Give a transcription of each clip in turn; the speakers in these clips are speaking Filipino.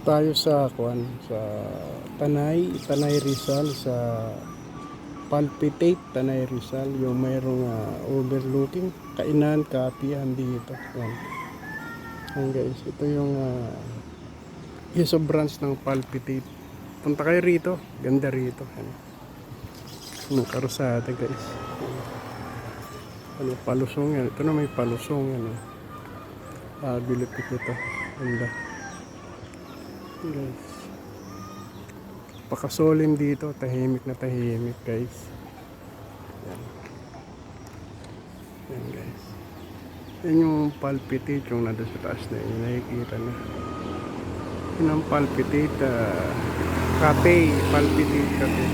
Tayo sa sa Tanay Rizal, sa Palpitate Tanay Rizal, yung mayroong overlooking kainan, kapihan dito. Yan. Yan guys, ito yung sa branch ng Palpitate. Punta kayo rito, ganda rito. Yan. Anong karusada guys. Ano, palusong yan. Ito na may palusong yan. Bilipit ito. Ganda. Guys, pakasolim dito, tahimik na tahimik guys. Yan. Yan guys, yan yung Palpitate, yung nandun sa taas na yun, nakikita na yun ang Palpitate Cafe, Palpitate Cafe.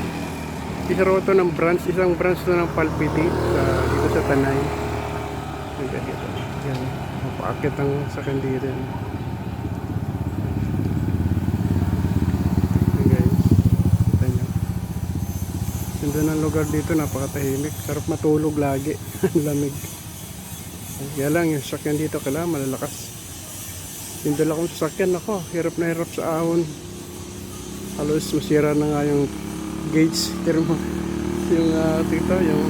Isa roto ng branch, isang branch na ng Palpitate dito sa Tanay. Yan, mapaakit ang sakyan dito. Ganda ng lugar dito, napakatahimik, sarap matulog lagi. Lamig. Kaya lang yung sasakyan dito kailangan malalakas. Yung dala kong sasakyan, ako hirap na hirap sa ahon. Halos masira na nga yung gauge. Pero yung dito, yung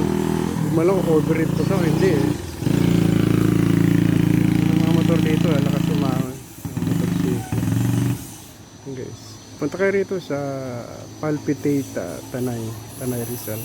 malang overheat ko to, hindi eh. Yung mga motor dito, lakas umahon. Motor dito. Guys, punta kayo rito sa Palpitate Tanay Rizal.